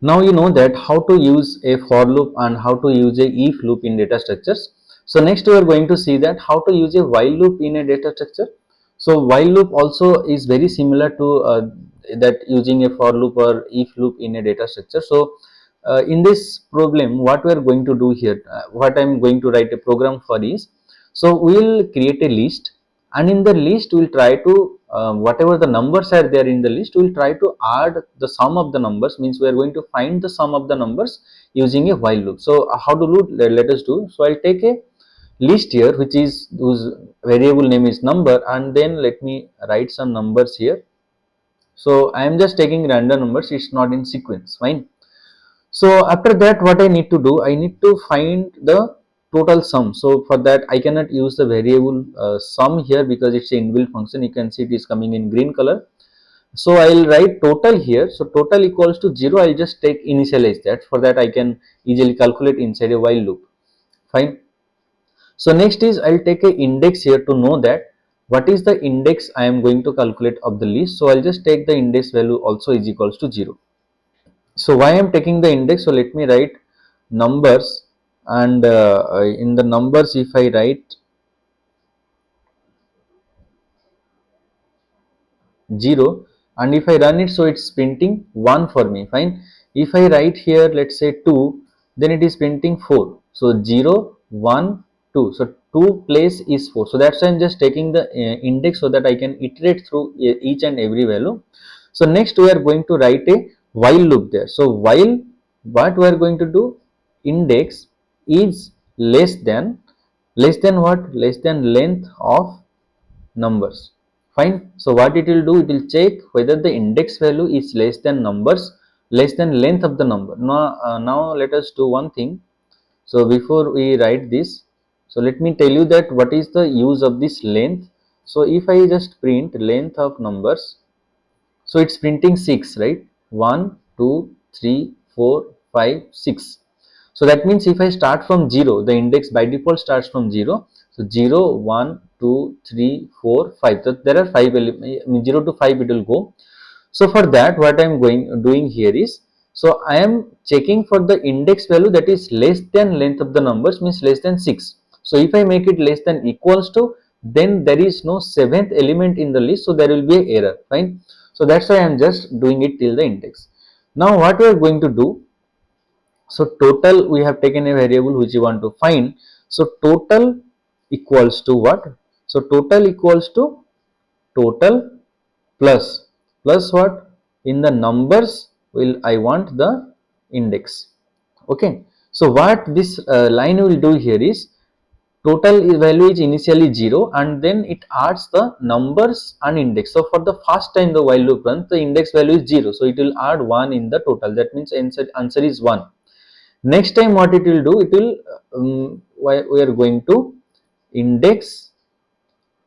Now you know that how to use a for loop and how to use a if loop in data structures. So next we are going to see that how to use a while loop in a data structure. So while loop also is very similar to that using a for loop or if loop in a data structure. So in this problem what we are going to do here, what I am going to write a program for is, so we will create a list, and in the list we will try to whatever the numbers are there in the list, we will try to add the sum of the numbers, means we are going to find the sum of the numbers using a while loop. So how to do, let us do. So I'll take a list here which is whose variable name is number, and then let me write some numbers here. So I am just taking random numbers, it's not in sequence, fine. So after that what I need to do, I need to find the total sum. So for that I cannot use the variable sum here because it's an inbuilt function. You can see it is coming in green color. So I will write total here. So total equals to 0. I will just take initialize that. For that I can easily calculate inside a while loop. Fine. So next is I will take a index here to know that what is the index I am going to calculate of the list. So I will just take the index value also is equals to 0. So why I am taking the index? So let me write numbers, and in the numbers if I write 0, and if I run it, so it's printing 1 for me, fine. If I write here let's say 2, then it is printing 4. So 0 1 2, so 2 place is 4. So that's why I'm just taking the index so that I can iterate through each and every value. So next we are going to write a while loop there. So while, what we are going to do, index is less than what, less than length of numbers, fine. So what it will do, it will check whether the index value is less than numbers, less than length of the number. Now let us do one thing. So before we write this, so let me tell you that what is the use of this length. So if I just print length of numbers, so it's printing 6, right? 1 2 3 4 5 6. So that means if I start from 0, the index by default starts from 0. So 0 1 2 3 4 5. So there are 5 elements, 0 to 5 it will go. So for that what I am doing here is, so I am checking for the index value that is less than length of the numbers, means less than 6. So if I make it less than equals to, then there is no seventh element in the list, so there will be an error, fine. So that's why I am just doing it till the index. Now what we are going to do, so total, we have taken a variable which you want to find. So total equals to what? So total equals to total plus what, in the numbers will I want the index. Okay. So what this line will do here is, total value is initially 0 and then it adds the numbers and index. So for the first time the while loop runs, the index value is 0, so it will add 1 in the total. That means answer is 1. Next time what it will do, it will we are going to index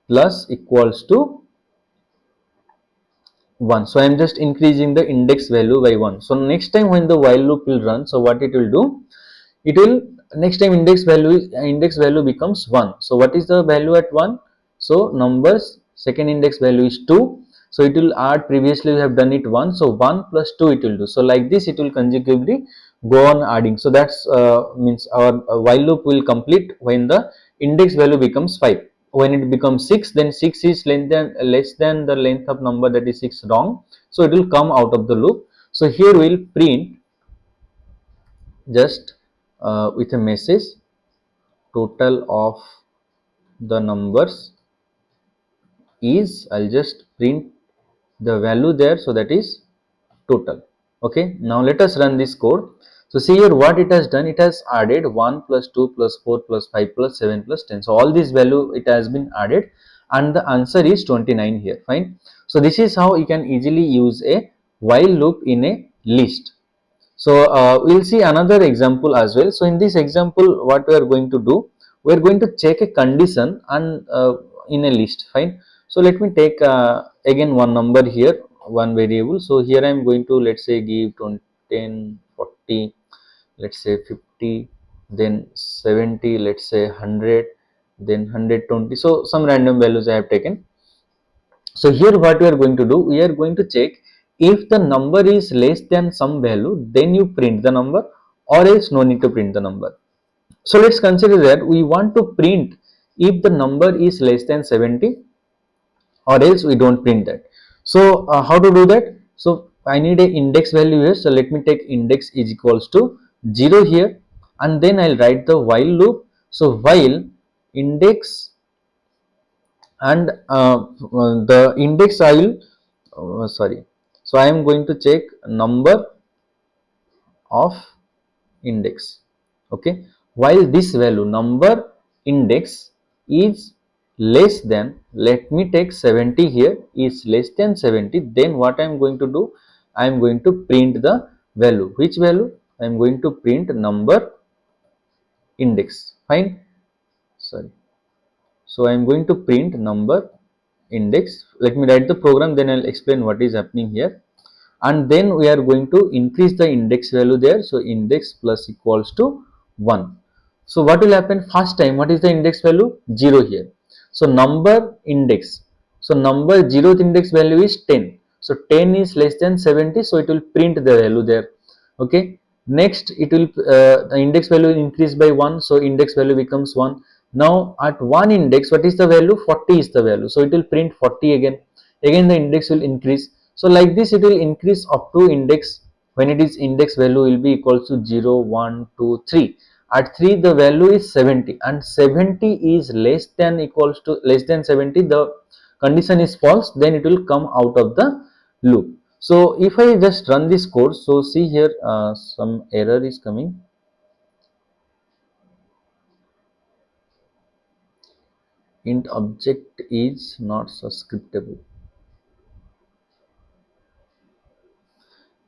plus equals to 1. So I am just increasing the index value by 1. So next time when the while loop will run, so what it will do, it will, next time index value becomes 1. So what is the value at 1? So numbers, second index value is 2. So it will add, previously we have done it 1, so 1 plus 2 it will do. So like this it will consecutively go on adding. So that's means our while loop will complete when the index value becomes 5. When it becomes 6, then 6 is less than the length of number, that is 6 wrong. So it will come out of the loop. So here we will print just with a message, total of the numbers is, I'll just print the value there, so that is total. Okay, now let us run this code. So see here what it has done, it has added 1 plus 2 plus 4 plus 5 plus 7 plus 10. So all this value it has been added and the answer is 29 here, fine. So this is how you can easily use a while loop in a list. So we'll see another example as well. So in this example what we are going to do, we are going to check a condition and in a list, fine. So let me take again one number here, one variable. So here I am going to, let's say, give 20, 10 40, let's say 50, then 70, let's say 100, then 120. So some random values I have taken. So here what we are going to do, we are going to check If the number is less than some value, then you print the number, or else no need to print the number. So let's consider that we want to print if the number is less than 70, or else we don't print that. So how to do that? So I need a index value here, so let me take index is equals to 0 here, and then I'll write the while loop. So while index, and the index I will sorry, so I am going to check number of index. Okay, while this value number index is less than, let me take 70 here, is less than 70, then what I am going to do, I am going to print the value. Which value? I am going to print number index. Fine, sorry. So I am going to print number index. Let me write the program, then I'll explain what is happening here. And then we are going to increase the index value there. So index plus equals to 1. So what will happen first time? What is the index value? 0 here. So number index. So number 0th index value is 10. So 10 is less than 70. So it will print the value there. Okay. Next, it will the index value will increase by 1. So index value becomes 1. Now at 1 index, what is the value? 40 is the value. So it will print 40 again. Again the index will increase. So like this it will increase up to index, when it is index value will be equal to 0, 1, 2, 3. At 3 the value is 70, and 70 is less than equals to less than 70, the condition is false, then it will come out of the loop. So if I just run this code, so see here some error is coming. Int object is not subscriptable.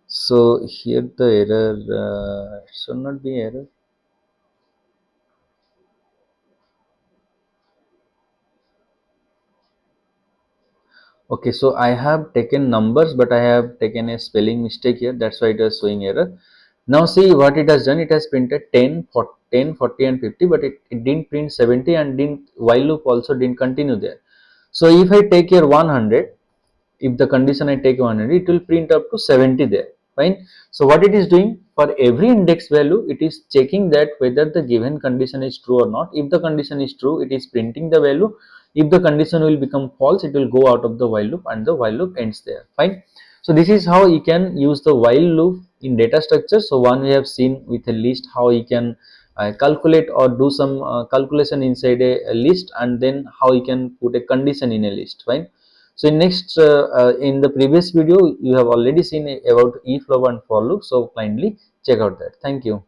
So here the error should not be error. Okay, so I have taken numbers, but I have taken a spelling mistake here. That's why it is showing error. Now see what it has done. It has printed 10, 40, 10, 40 and 50, but it didn't print 70, and didn't while loop also didn't continue there. So if I take here 100, if the condition I take 100, it will print up to 70 there. Fine. So what it is doing, for every index value, it is checking that whether the given condition is true or not. If the condition is true, it is printing the value. If the condition will become false, it will go out of the while loop, and the while loop ends there. Fine. So this is how you can use the while loop in data structure. So one we have seen with a list how you can calculate or do some calculation inside a list, and then how you can put a condition in a list. Fine. So in the previous video, you have already seen about if, loop and for loop. So kindly check out that. Thank you.